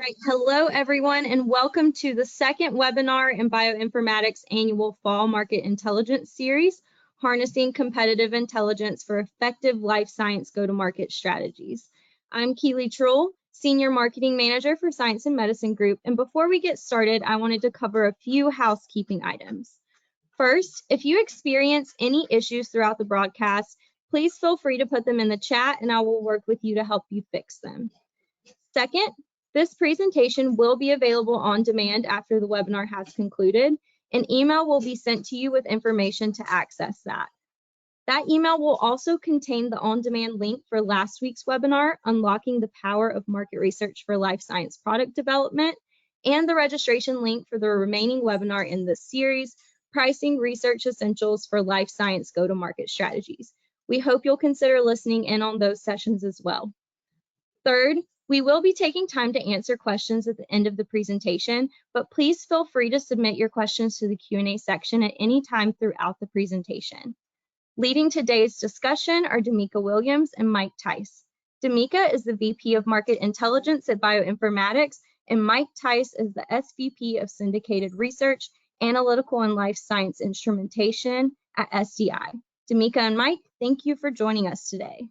Right. Hello, everyone, and welcome to the second webinar in Bioinformatics Annual Fall Market Intelligence Series, Harnessing Competitive Intelligence for Effective Life Science Go-to-Market Strategies. I'm Keely Trull, Senior Marketing Manager for Science and Medicine Group, and before we get started, I wanted to cover a few housekeeping items. First, if you experience any issues throughout the broadcast, please feel free to put them in the chat, and I will work with you to help you fix them. Second, this presentation will be available on demand after the webinar has concluded. An email will be sent to you with information to access that. That email will also contain the on-demand link for last week's webinar, Unlocking the Power of Market Research for Life Science Product Development, and the registration link for the remaining webinar in this series, Pricing Research Essentials for Life Science Go-to-Market Strategies. We hope you'll consider listening in on those sessions as well. Third, we will be taking time to answer questions at the end of the presentation, but please feel free to submit your questions to the Q&A section at any time throughout the presentation. Leading today's discussion are Damika Williams and Mike Tice. Damika is the VP of Market Intelligence at Bioinformatics, and Mike Tice is the SVP of Syndicated Research, Analytical and Life Science Instrumentation at SDI. Damika and Mike, thank you for joining us today.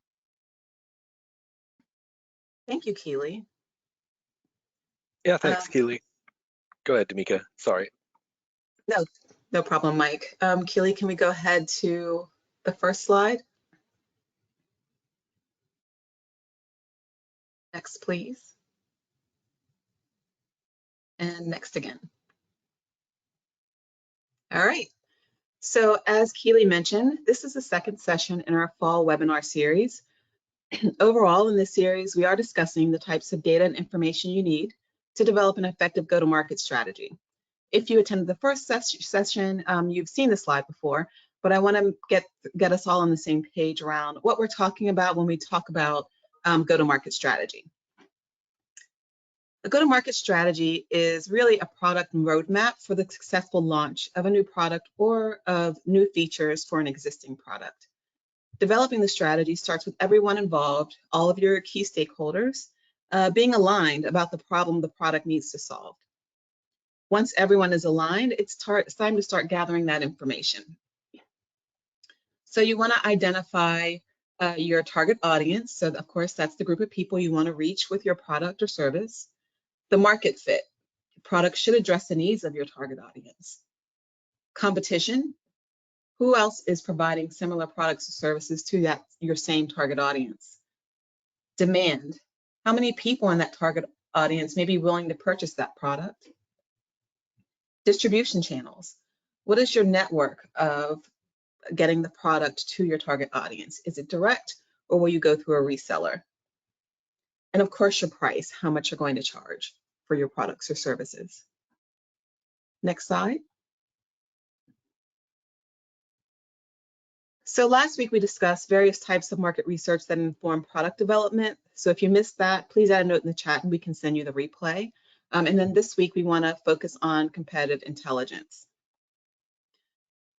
Thank you, Keely. Yeah, thanks, Keely. Go ahead, Damika. Sorry. No problem, Mike. Keely, can we go ahead to the first slide? Next, please. And next again. All right. So as Keely mentioned, this is the second session in our fall webinar series. Overall, in this series, we are discussing the types of data and information you need to develop an effective go-to-market strategy. If you attended the first session, you've seen the slide before, but I want to get us all on the same page around what we're talking about when we talk about go-to-market strategy. A go-to-market strategy is really a product roadmap for the successful launch of a new product or of new features for an existing product. Developing the strategy starts with everyone involved, all of your key stakeholders, being aligned about the problem the product needs to solve. Once everyone is aligned, it's time to start gathering that information. So you want to identify your target audience. So of course, that's the group of people you want to reach with your product or service. The market fit. The product should address the needs of your target audience. Competition. Who else is providing similar products or services to your same target audience? Demand. How many people in that target audience may be willing to purchase that product? Distribution channels. What is your network of getting the product to your target audience? Is it direct or will you go through a reseller? And of course, your price, how much you're going to charge for your products or services. Next slide. So last week we discussed various types of market research that inform product development. So if you missed that, please add a note in the chat and we can send you the replay. And then this week we want to focus on competitive intelligence.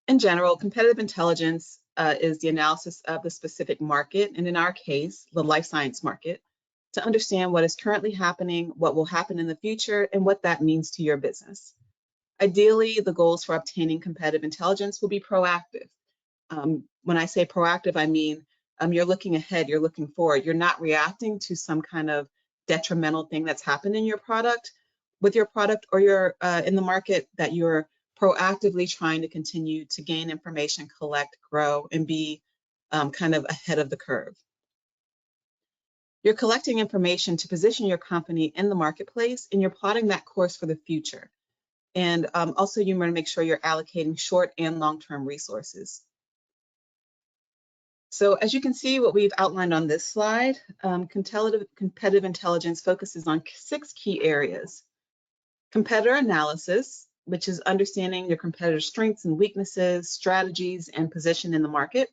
In general, competitive intelligence is the analysis of the specific market, and in our case, the life science market, to understand what is currently happening, what will happen in the future, and what that means to your business. Ideally, the goals for obtaining competitive intelligence will be proactive. When I say proactive, I mean you're looking ahead, you're looking forward. You're not reacting to some kind of detrimental thing that's happened in your product, with your product or your in the market, that you're proactively trying to continue to gain information, collect, grow, and be kind of ahead of the curve. You're collecting information to position your company in the marketplace, and you're plotting that course for the future. And also you want to make sure you're allocating short and long-term resources. So as you can see, what we've outlined on this slide, competitive intelligence focuses on 6 key areas. Competitor analysis, which is understanding your competitor's strengths and weaknesses, strategies, and position in the market.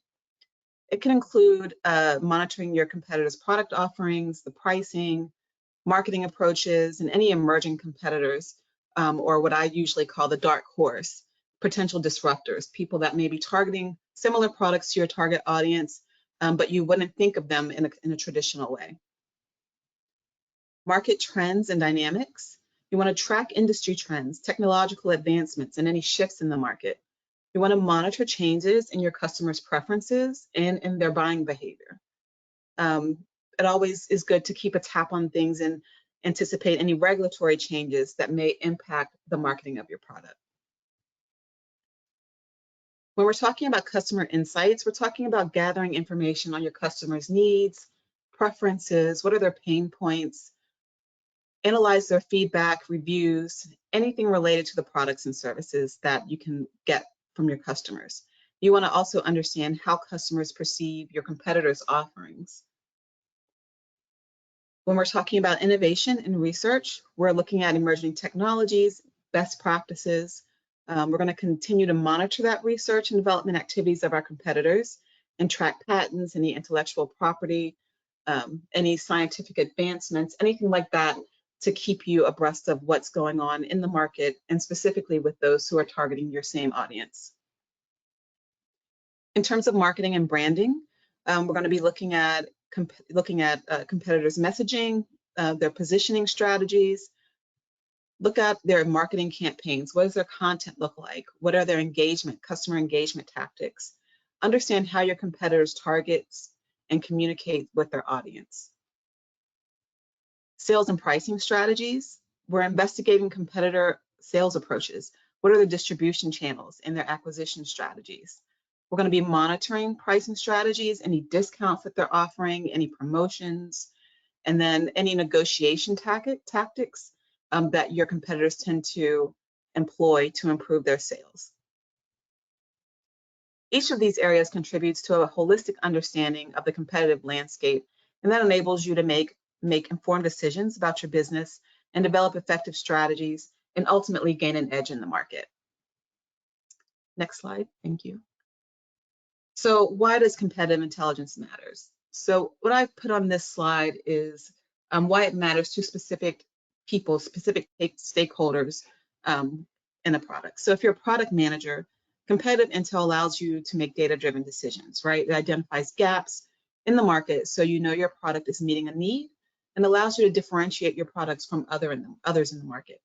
It can include monitoring your competitor's product offerings, the pricing, marketing approaches, and any emerging competitors, or what I usually call the dark horse, potential disruptors, people that may be targeting similar products to your target audience, but you wouldn't think of them in a traditional way. market trends and dynamics. You want to track industry trends, technological advancements, and any shifts in the market. You want to monitor changes in your customers' preferences and in their buying behavior. It always is good to keep a tap on things and anticipate any regulatory changes that may impact the marketing of your product. When we're talking about customer insights, we're talking about gathering information on your customers' needs, preferences, what are their pain points, analyze their feedback, reviews, anything related to the products and services that you can get from your customers. You want to also understand how customers perceive your competitors' offerings. When we're talking about innovation and research, we're looking at emerging technologies, best practices. We're going to continue to monitor that research and development activities of our competitors and track patents, any intellectual property, any scientific advancements, anything like that to keep you abreast of what's going on in the market and specifically with those who are targeting your same audience. In terms of marketing and branding, we're going to be looking at competitors' messaging, their positioning strategies. Look at their marketing campaigns. What does their content look like? What are their customer engagement tactics? Understand how your competitors target and communicate with their audience. Sales and pricing strategies. We're investigating competitor sales approaches. What are the distribution channels and their acquisition strategies? We're going to be monitoring pricing strategies, any discounts that they're offering, any promotions, and then any negotiation tactics that your competitors tend to employ to improve their sales. Each of these areas contributes to a holistic understanding of the competitive landscape, and that enables you to make informed decisions about your business and develop effective strategies and ultimately gain an edge in the market. Next slide, thank you. So why does competitive intelligence matter? So what I've put on this slide is why it matters to specific people, specific stakeholders in a product. So if you're a product manager, competitive intel allows you to make data-driven decisions, right? It identifies gaps in the market so you know your product is meeting a need and allows you to differentiate your products from others in the market.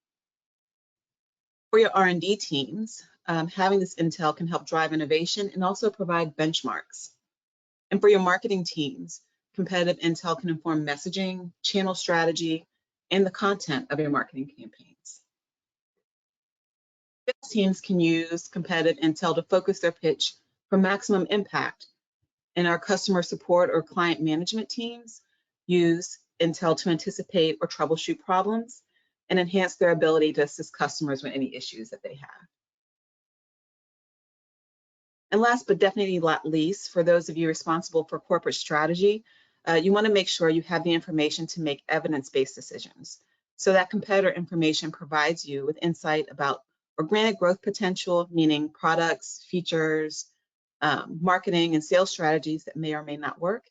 For your R&D teams, having this intel can help drive innovation and also provide benchmarks. And for your marketing teams, competitive intel can inform messaging, channel strategy, and the content of your marketing campaigns. Sales teams can use competitive intel to focus their pitch for maximum impact. And our customer support or client management teams use intel to anticipate or troubleshoot problems and enhance their ability to assist customers with any issues that they have. And last but definitely not least, for those of you responsible for corporate strategy, you want to make sure you have the information to make evidence-based decisions. So that competitor information provides you with insight about organic growth potential, meaning products, features, marketing and sales strategies that may or may not work.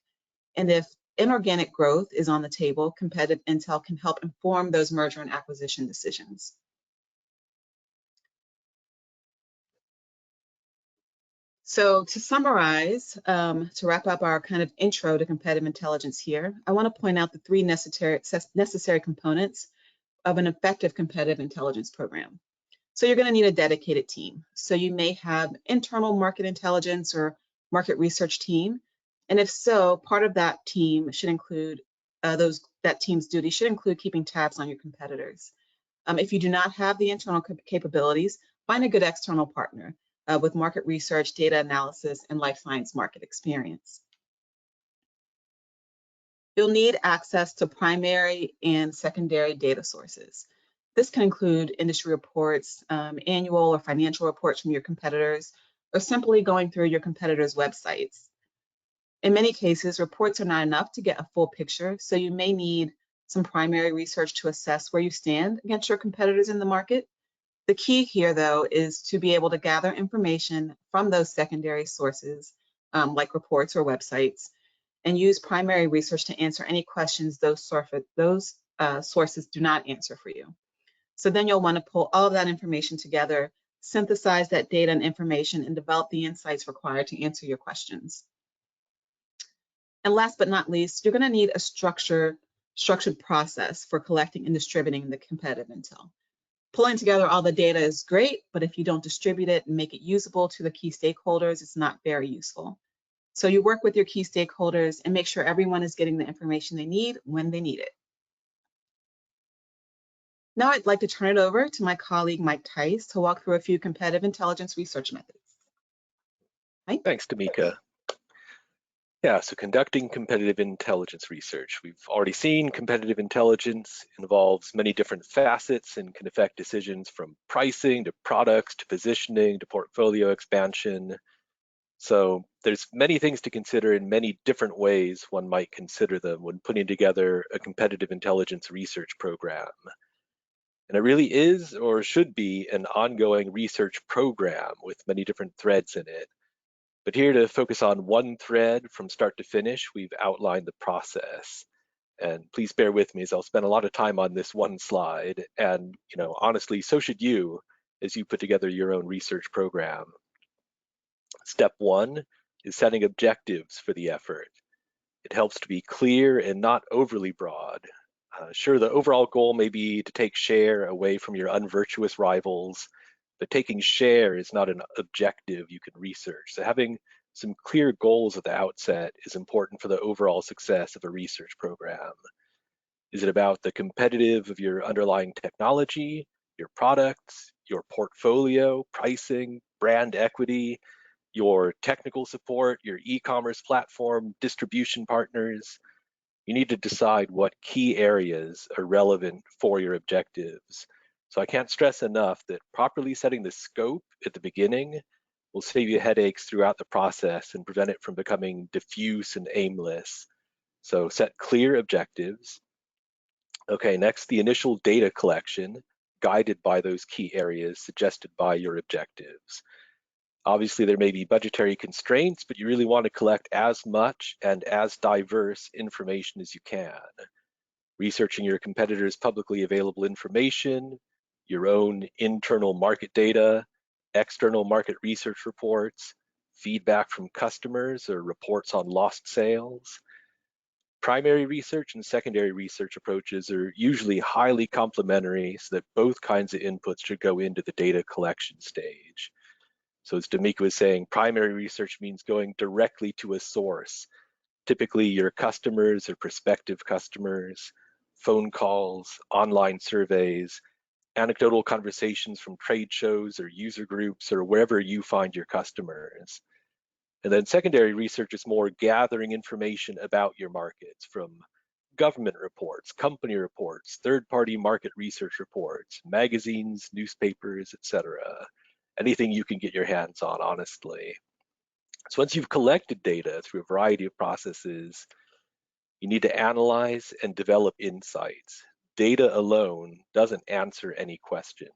And if inorganic growth is on the table, competitive intel can help inform those merger and acquisition decisions. So to summarize, to wrap up our kind of intro to competitive intelligence here, I want to point out the three necessary components of an effective competitive intelligence program. So you're going to need a dedicated team. So you may have internal market intelligence or market research team. And if so, part of that team should include that team's duty should include keeping tabs on your competitors. If you do not have the internal capabilities, find a good external partner with market research, data analysis, and life science market experience. You'll need access to primary and secondary data sources. This can include industry reports, annual or financial reports from your competitors, or simply going through your competitors' websites. In many cases, reports are not enough to get a full picture, so you may need some primary research to assess where you stand against your competitors in the market. The key here, though, is to be able to gather information from those secondary sources, like reports or websites, and use primary research to answer any questions those sources do not answer for you. So then you'll want to pull all of that information together, synthesize that data and information, and develop the insights required to answer your questions. And last but not least, you're going to need a structure structured process for collecting and distributing the competitive intel. Pulling together all the data is great, but if you don't distribute it and make it usable to the key stakeholders, it's not very useful. So you work with your key stakeholders and make sure everyone is getting the information they need when they need it. Now I'd like to turn it over to my colleague, Mike Tice, to walk through a few competitive intelligence research methods. Mike? Thanks, Tamika. Yeah, so conducting competitive intelligence research. We've already seen competitive intelligence involves many different facets and can affect decisions from pricing to products to positioning to portfolio expansion. So there's many things to consider in many different ways one might consider them when putting together a competitive intelligence research program. And it really is or should be an ongoing research program with many different threads in it. But here to focus on one thread from start to finish, we've outlined the process. And please bear with me as I'll spend a lot of time on this one slide. And honestly, so should you as you put together your own research program. Step one is setting objectives for the effort. It helps to be clear and not overly broad. Sure, the overall goal may be to take share away from your unvirtuous rivals, but taking share is not an objective you can research. So having some clear goals at the outset is important for the overall success of a research program. Is it about the competitive of your underlying technology, your products, your portfolio, pricing, brand equity, your technical support, your e-commerce platform, distribution partners? You need to decide what key areas are relevant for your objectives. So I can't stress enough that properly setting the scope at the beginning will save you headaches throughout the process and prevent it from becoming diffuse and aimless. So set clear objectives. Okay, next, the initial data collection, guided by those key areas suggested by your objectives. Obviously, there may be budgetary constraints, but you really want to collect as much and as diverse information as you can. Researching your competitors' publicly available information, your own internal market data, external market research reports, feedback from customers or reports on lost sales. Primary research and secondary research approaches are usually highly complementary, so that both kinds of inputs should go into the data collection stage. So as Tamika was saying, primary research means going directly to a source, typically your customers or prospective customers, phone calls, online surveys, anecdotal conversations from trade shows or user groups or wherever you find your customers. And then secondary research is more gathering information about your markets from government reports, company reports, third-party market research reports, magazines, newspapers, etc. Anything you can get your hands on, honestly. So once you've collected data through a variety of processes, you need to analyze and develop insights. Data alone doesn't answer any questions.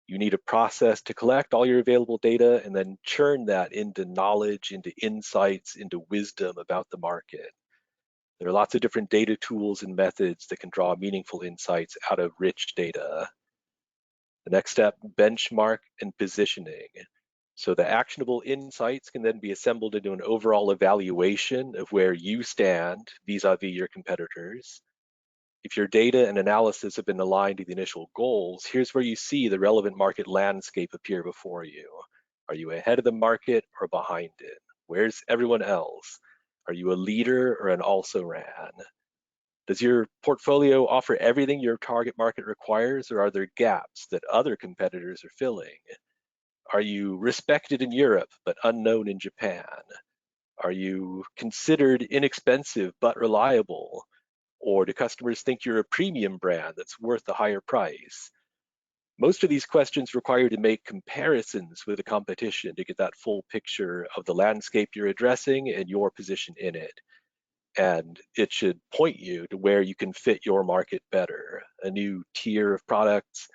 You need a process to collect all your available data and then churn that into knowledge, into insights, into wisdom about the market. There are lots of different data tools and methods that can draw meaningful insights out of rich data. The next step, benchmark and positioning. So the actionable insights can then be assembled into an overall evaluation of where you stand vis-a-vis your competitors. If your data and analysis have been aligned to the initial goals, here's where you see the relevant market landscape appear before you. Are you ahead of the market or behind it? Where's everyone else? Are you a leader or an also-ran? Does your portfolio offer everything your target market requires, or are there gaps that other competitors are filling? Are you respected in Europe but unknown in Japan? Are you considered inexpensive but reliable? Or do customers think you're a premium brand that's worth a higher price? Most of these questions require you to make comparisons with the competition to get that full picture of the landscape you're addressing and your position in it. And it should point you to where you can fit your market better, a new tier of products,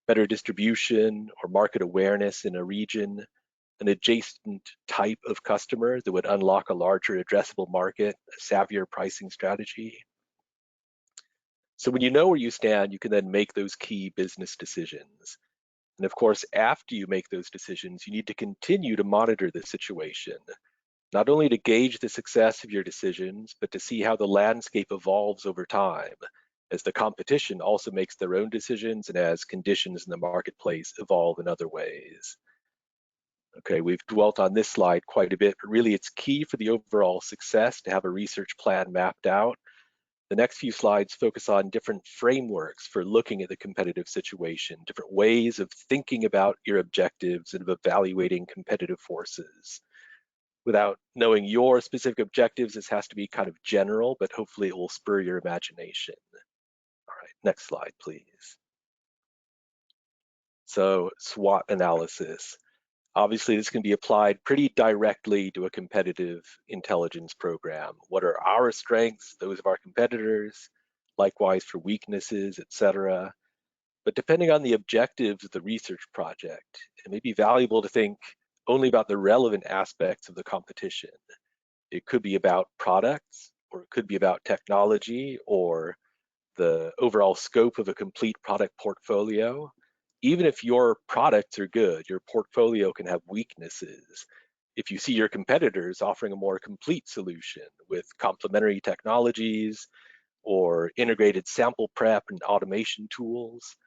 better distribution or market awareness in a region, an adjacent type of customer that would unlock a larger addressable market, a savvier pricing strategy. So when you know where you stand, you can then make those key business decisions. And of course, after you make those decisions, you need to continue to monitor the situation, not only to gauge the success of your decisions, but to see how the landscape evolves over time as the competition also makes their own decisions and as conditions in the marketplace evolve in other ways. Okay, we've dwelt on this slide quite a bit, but really it's key for the overall success to have a research plan mapped out. The next few slides focus on different frameworks for looking at the competitive situation, different ways of thinking about your objectives and of evaluating competitive forces. Without knowing your specific objectives, this has to be kind of general, but hopefully it will spur your imagination. All right, next slide, please. So SWOT analysis. Obviously, this can be applied pretty directly to a competitive intelligence program. What are our strengths, those of our competitors, likewise for weaknesses, etc. But depending on the objectives of the research project, it may be valuable to think only about the relevant aspects of the competition. It could be about products, or it could be about technology, or the overall scope of a complete product portfolio. Even if your products are good, your portfolio can have weaknesses. If you see your competitors offering a more complete solution with complementary technologies or integrated sample prep and automation tools.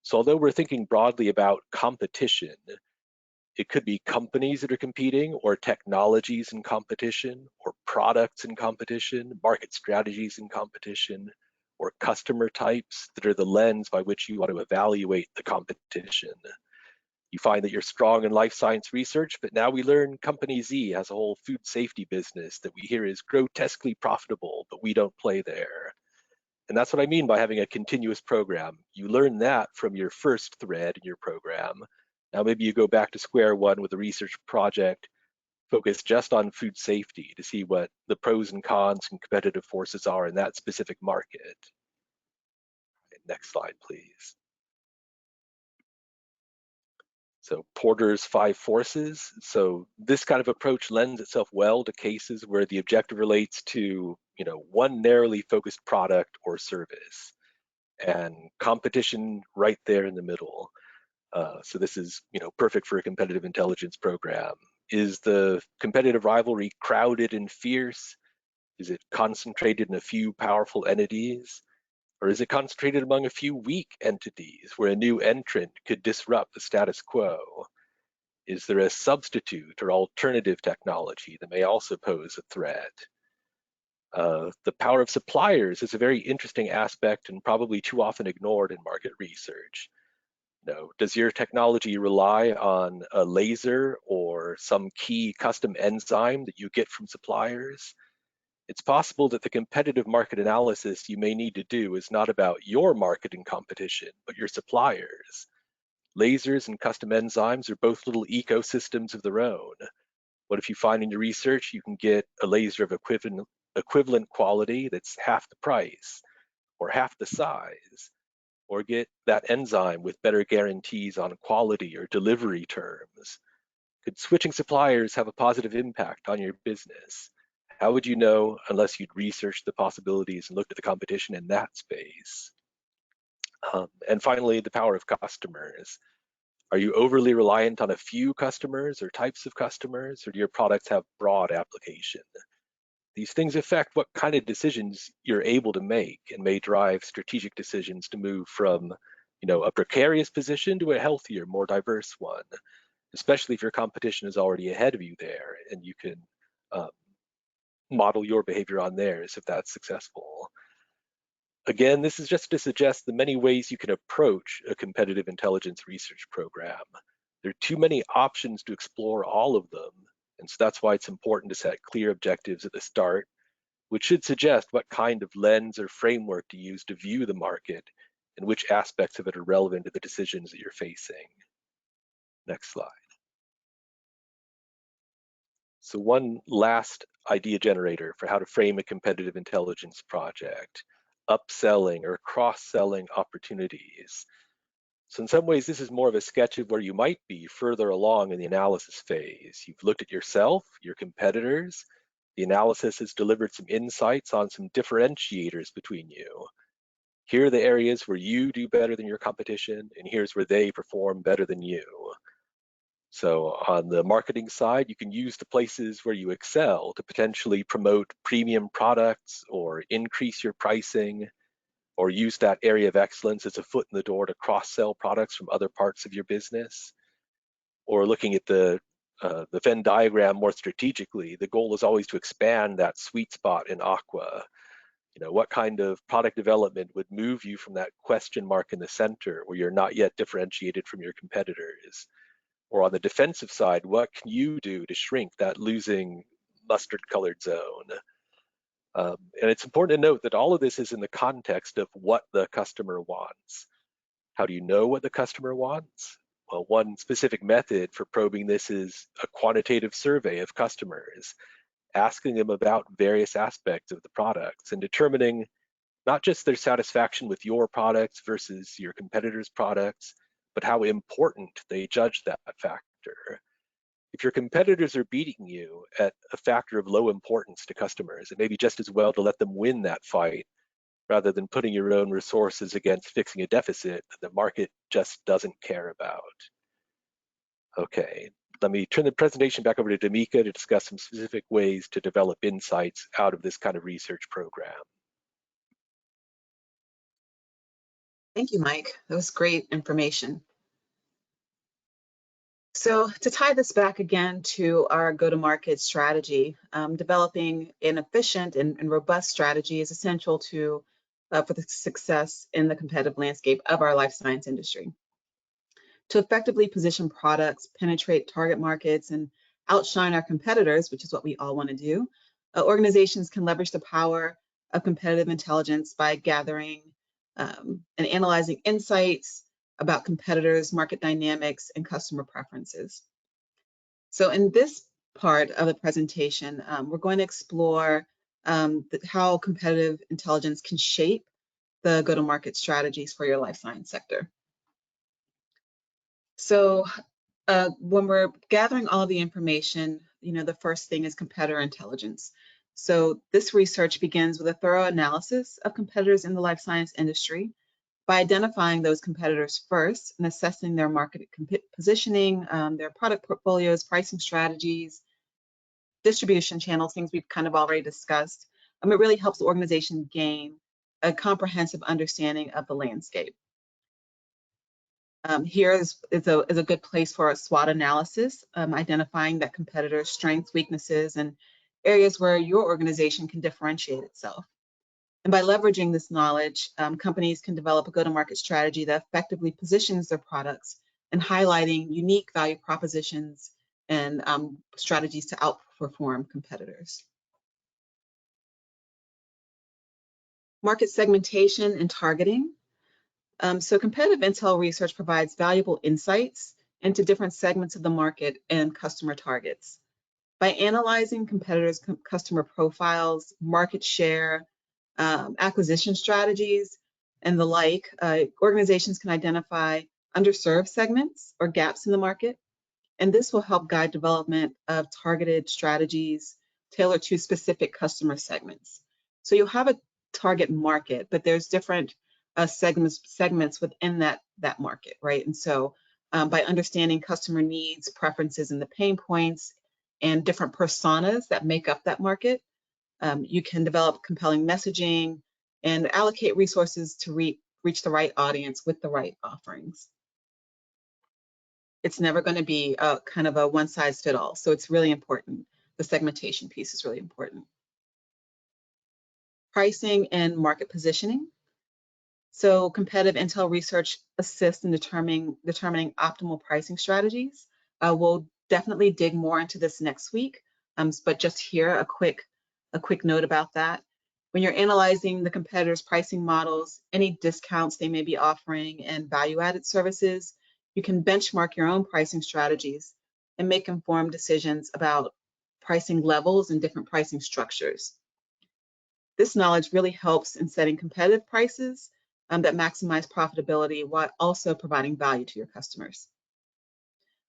So although we're thinking broadly about competition, it could be companies that are competing, or technologies in competition, or products in competition, market strategies in competition, or customer types that are the lens by which you want to evaluate the competition. You find that you're strong in life science research, but now we learn Company Z has a whole food safety business that we hear is grotesquely profitable, but we don't play there. And that's what I mean by having a continuous program. You learn that from your first thread in your program. Now maybe you go back to square one with a research project focused just on food safety to see what the pros and cons and competitive forces are in that specific market. Next slide, please. So Porter's 5 forces. So this kind of approach lends itself well to cases where the objective relates to, one narrowly focused product or service, and competition right there in the middle. So this is, perfect for a competitive intelligence program. Is the competitive rivalry crowded and fierce? Is it concentrated in a few powerful entities? Or is it concentrated among a few weak entities where a new entrant could disrupt the status quo? Is there a substitute or alternative technology that may also pose a threat? The power of suppliers is a very interesting aspect and probably too often ignored in market research. Does your technology rely on a laser or some key custom enzyme that you get from suppliers? It's possible that the competitive market analysis you may need to do is not about your market and competition, but your suppliers. Lasers and custom enzymes are both little ecosystems of their own. What if you find in your research you can get a laser of equivalent quality that's half the price or half the size, or get that enzyme with better guarantees on quality or delivery terms? Could switching suppliers have a positive impact on your business? How would you know unless you'd researched the possibilities and looked at the competition in that space? And finally, the power of customers. Are you overly reliant on a few customers or types of customers, or do your products have broad application? These things affect what kind of decisions you're able to make and may drive strategic decisions to move from, a precarious position to a healthier, more diverse one, especially if your competition is already ahead of you there and you can model your behavior on theirs if that's successful. Again, this is just to suggest the many ways you can approach a competitive intelligence research program. There are too many options to explore all of them, and so that's why it's important to set clear objectives at the start, which should suggest what kind of lens or framework to use to view the market and which aspects of it are relevant to the decisions that you're facing. Next slide. So one last idea generator for how to frame a competitive intelligence project: upselling or cross-selling opportunities. So in some ways, this is more of a sketch of where you might be further along in the analysis phase. You've looked at yourself, your competitors. The analysis has delivered some insights on some differentiators between you. Here are the areas where you do better than your competition, and here's where they perform better than you. So on the marketing side, you can use the places where you excel to potentially promote premium products or increase your pricing, or use that area of excellence as a foot in the door to cross-sell products from other parts of your business. Or looking at the Venn diagram more strategically, the goal is always to expand that sweet spot in Aqua. What kind of product development would move you from that question mark in the center where you're not yet differentiated from your competitors? Or on the defensive side, what can you do to shrink that losing mustard-colored zone? And it's important to note that all of this is in the context of what the customer wants. How do you know what the customer wants? Well, one specific method for probing this is a quantitative survey of customers, asking them about various aspects of the products and determining not just their satisfaction with your products versus your competitors' products, but how important they judge that factor. If your competitors are beating you at a factor of low importance to customers, it may be just as well to let them win that fight rather than putting your own resources against fixing a deficit that the market just doesn't care about. Okay, let me turn the presentation back over to Damika to discuss some specific ways to develop insights out of this kind of research program. Thank you, Mike. That was great information. So to tie this back again to our go-to-market strategy, developing an efficient and robust strategy is essential for the success in the competitive landscape of our life science industry. To effectively position products, penetrate target markets, and outshine our competitors, which is what we all want to do, organizations can leverage the power of competitive intelligence by gathering and analyzing insights about competitors, market dynamics, and customer preferences. So in this part of the presentation, we're going to explore how competitive intelligence can shape the go-to-market strategies for your life science sector. So when we're gathering all of the information, the first thing is competitor intelligence. So this research begins with a thorough analysis of competitors in the life science industry by identifying those competitors first and assessing their market positioning, their product portfolios, pricing strategies, distribution channels, things we've kind of already discussed. It really helps the organization gain a comprehensive understanding of the landscape. Here is a good place for a SWOT analysis, identifying that competitors' strengths, weaknesses, and areas where your organization can differentiate itself. And by leveraging this knowledge, companies can develop a go-to-market strategy that effectively positions their products and highlighting unique value propositions and strategies to outperform competitors. Market segmentation and targeting. So competitive intel research provides valuable insights into different segments of the market and customer targets. By analyzing competitors' customer profiles, market share, acquisition strategies, and the like, organizations can identify underserved segments or gaps in the market, and this will help guide development of targeted strategies tailored to specific customer segments. So you'll have a target market, but there's different segments within that market, right? And so by understanding customer needs, preferences, and the pain points, and different personas that make up that market, you can develop compelling messaging and allocate resources to reach the right audience with the right offerings. It's never going to be a kind of a one-size-fits-all, so it's really important. The segmentation piece is really important. Pricing and market positioning. So competitive intel research assists in determining optimal pricing strategies. We'll definitely dig more into this next week, but just here a quick note about that. When you're analyzing the competitors' pricing models, any discounts they may be offering, and value-added services, you can benchmark your own pricing strategies and make informed decisions about pricing levels and different pricing structures. This knowledge really helps in setting competitive prices that maximize profitability while also providing value to your customers.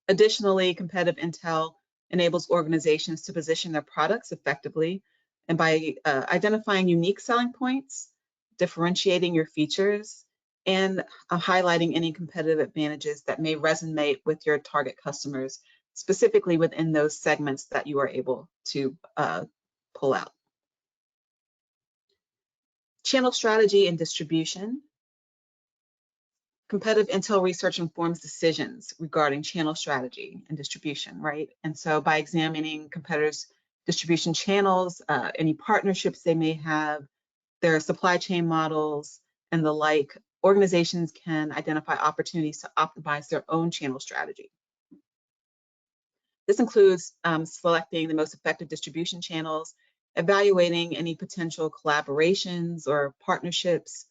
Additionally, competitive intel enables organizations to position their products effectively, and by identifying unique selling points, differentiating your features, and highlighting any competitive advantages that may resonate with your target customers, specifically within those segments that you are able to pull out. Channel strategy and distribution. Competitive intel research informs decisions regarding channel strategy and distribution, right? And so by examining competitors' distribution channels, any partnerships they may have, their supply chain models, and the like, organizations can identify opportunities to optimize their own channel strategy. This includes selecting the most effective distribution channels, evaluating any potential collaborations or partnerships,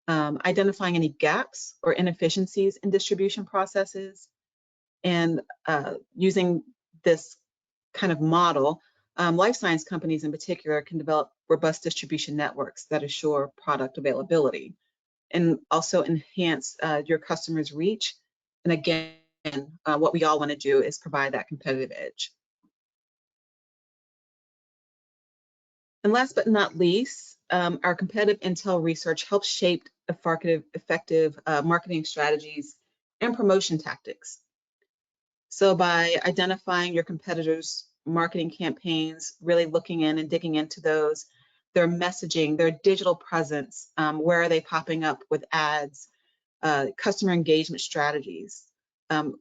identifying any gaps or inefficiencies in distribution processes, and using this kind of model, life science companies in particular can develop robust distribution networks that assure product availability and also enhance your customers' reach. And again, what we all want to do is provide that competitive edge. And last but not least, our competitive intel research helps shape effective marketing strategies and promotion tactics. So by identifying your competitors' marketing campaigns, really looking in and digging into those, their messaging, their digital presence, where are they popping up with ads, customer engagement strategies.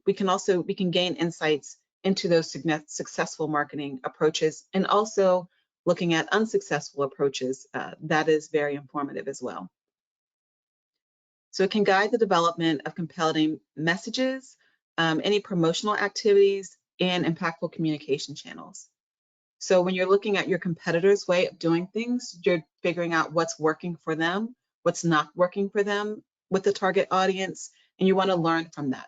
We can gain insights into those successful marketing approaches, and also looking at unsuccessful approaches. That is very informative as well. So it can guide the development of compelling messages, any promotional activities, and impactful communication channels. So when you're looking at your competitors' way of doing things, you're figuring out what's working for them, what's not working for them with the target audience, and you want to learn from that.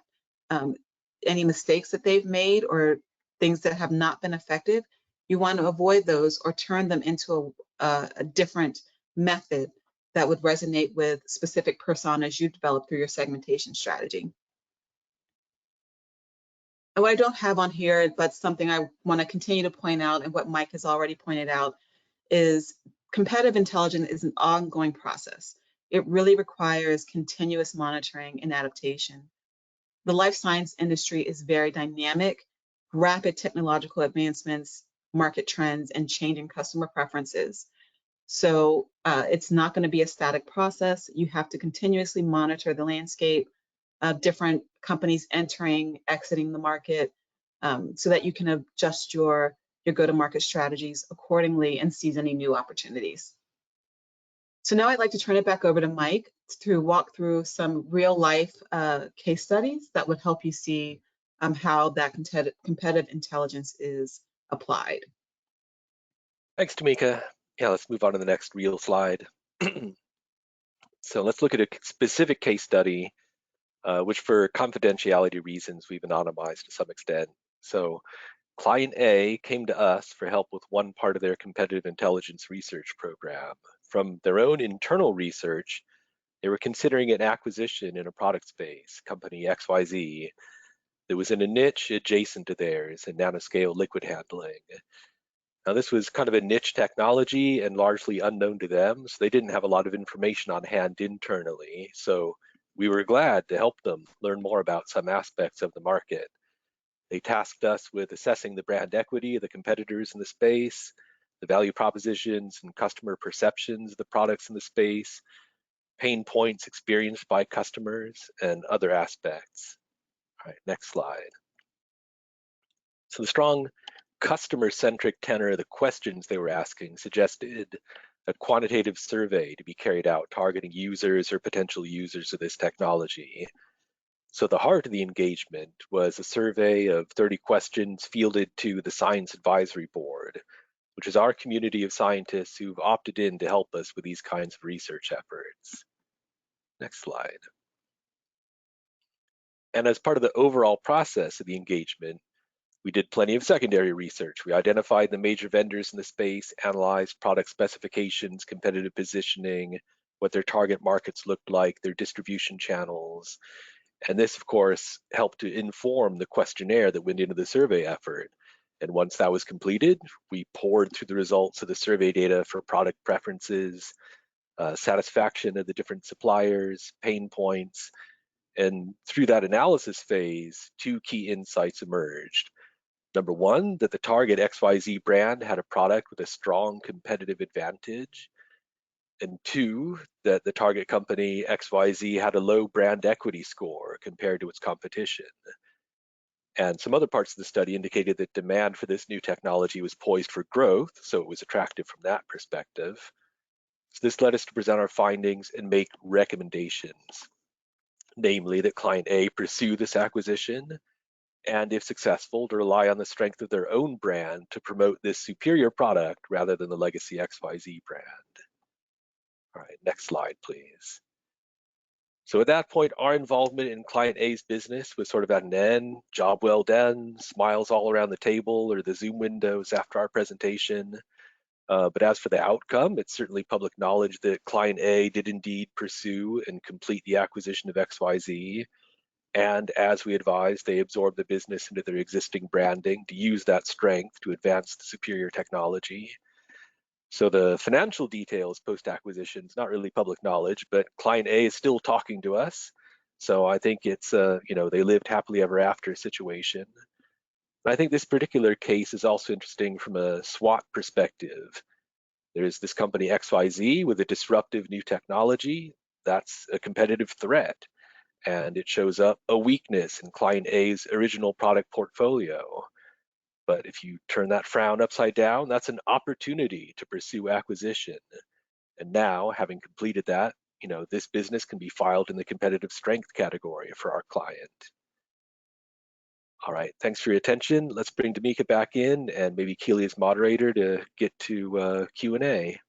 Any mistakes that they've made or things that have not been effective, you want to avoid those or turn them into a different method that would resonate with specific personas you develop through your segmentation strategy. And what I don't have on here, but something I want to continue to point out, and what Mike has already pointed out, is competitive intelligence is an ongoing process. It really requires continuous monitoring and adaptation. The life science industry is very dynamic, rapid technological advancements, market trends, and changing customer preferences. So it's not going to be a static process. You have to continuously monitor the landscape of different companies entering, exiting the market, so that you can adjust your go-to-market strategies accordingly and seize any new opportunities. So now I'd like to turn it back over to Mike to walk through some real-life case studies that would help you see how that competitive intelligence is applied. Thanks, Tamika. Yeah, let's move on to the next real slide. So let's look at a specific case study, which for confidentiality reasons, we've anonymized to some extent. So client A came to us for help with one part of their competitive intelligence research program. From their own internal research, they were considering an acquisition in a product space, company XYZ, that was in a niche adjacent to theirs in nanoscale liquid handling. Now, this was kind of a niche technology and largely unknown to them, so they didn't have a lot of information on hand internally. So we were glad to help them learn more about some aspects of the market. They tasked us with assessing the brand equity of the competitors in the space, the value propositions and customer perceptions of the products in the space, pain points experienced by customers, and other aspects. All right, next slide. So the strong customer-centric tenor of the questions they were asking suggested a quantitative survey to be carried out targeting users or potential users of this technology. So the heart of the engagement was a survey of 30 questions fielded to the Science Advisory Board, which is our community of scientists who've opted in to help us with these kinds of research efforts. Next slide. And as part of the overall process of the engagement, we did plenty of secondary research. We identified the major vendors in the space, analyzed product specifications, competitive positioning, what their target markets looked like, their distribution channels. And this, of course, helped to inform the questionnaire that went into the survey effort. And once that was completed, we poured through the results of the survey data for product preferences, satisfaction of the different suppliers, pain points. And through that analysis phase, two key insights emerged. Number one, that the target XYZ brand had a product with a strong competitive advantage. And two, that the target company XYZ had a low brand equity score compared to its competition. And some other parts of the study indicated that demand for this new technology was poised for growth, so it was attractive from that perspective. So this led us to present our findings and make recommendations, namely that client A pursue this acquisition, and if successful, to rely on the strength of their own brand to promote this superior product rather than the legacy XYZ brand. All right, next slide, please. So at that point, our involvement in client A's business was sort of at an end, job well done, smiles all around the table or the Zoom windows after our presentation. But as for the outcome, it's certainly public knowledge that client A did indeed pursue and complete the acquisition of XYZ. And as we advised, they absorbed the business into their existing branding to use that strength to advance the superior technology. So the financial details post-acquisition is not really public knowledge, but client A is still talking to us. So I think it's, they lived happily ever after situation. I think this particular case is also interesting from a SWOT perspective. There's this company XYZ with a disruptive new technology. That's a competitive threat. And it shows up a weakness in client A's original product portfolio. But if you turn that frown upside down, that's an opportunity to pursue acquisition. And now, having completed that, this business can be filed in the competitive strength category for our client. All right, thanks for your attention. Let's bring Damika back in and maybe Keely as moderator to get to Q&A.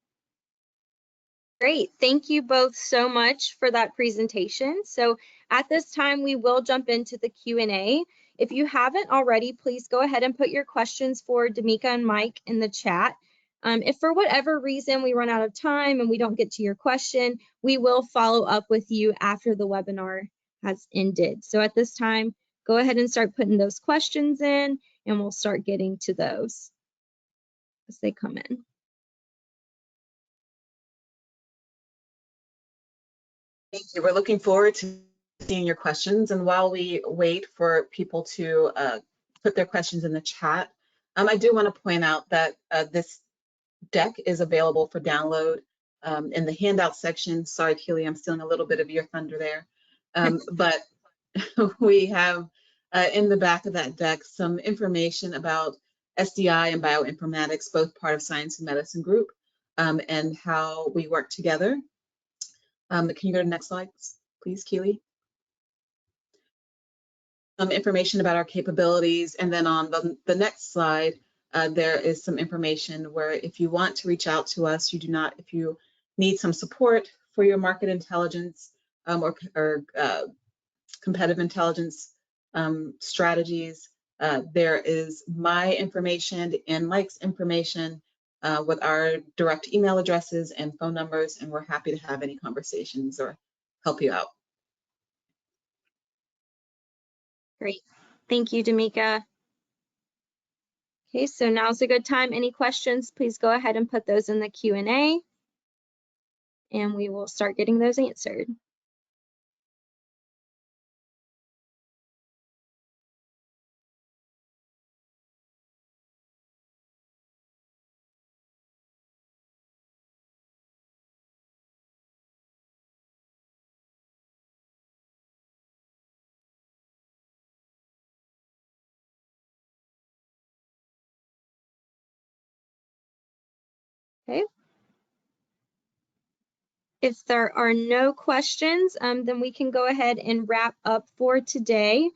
Great. Thank you both so much for that presentation. So at this time, we will jump into the Q&A. If you haven't already, please go ahead and put your questions for Damika and Mike in the chat. If for whatever reason we run out of time and we don't get to your question, we will follow up with you after the webinar has ended. So at this time, go ahead and start putting those questions in, and we'll start getting to those as they come in. Thank you. We're looking forward to seeing your questions. And while we wait for people to put their questions in the chat, I do want to point out that this deck is available for download in the handout section. Sorry, Keely, I'm stealing a little bit of your thunder there. But we have in the back of that deck some information about SDI and bioinformatics, both part of Science and Medicine Group, and how we work together. Can you go to the next slide, please, Keely? Some information about our capabilities, and then on the next slide, there is some information where if you want to reach out to us, if you need some support for your market intelligence or competitive intelligence strategies, there is my information and Mike's information with our direct email addresses and phone numbers, and we're happy to have any conversations or help you out. Great. Thank you, Damika. Okay, so now's a good time. Any questions, please go ahead and put those in the Q&A, and we will start getting those answered. Okay. If there are no questions, then we can go ahead and wrap up for today.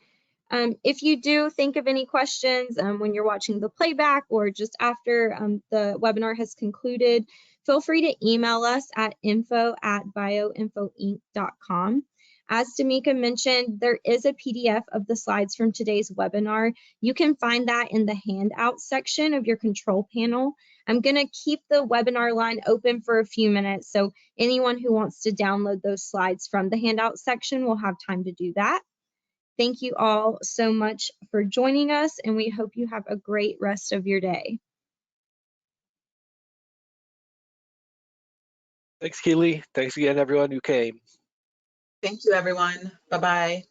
If you do think of any questions when you're watching the playback or just after the webinar has concluded, feel free to email us at info@bioinfoinc.com. As Damika mentioned, there is a PDF of the slides from today's webinar. You can find that in the handout section of your control panel. I'm going to keep the webinar line open for a few minutes, so anyone who wants to download those slides from the handout section will have time to do that. Thank you all so much for joining us, and we hope you have a great rest of your day. Thanks, Keely. Thanks again, everyone who came. Thank you, everyone. Bye-bye.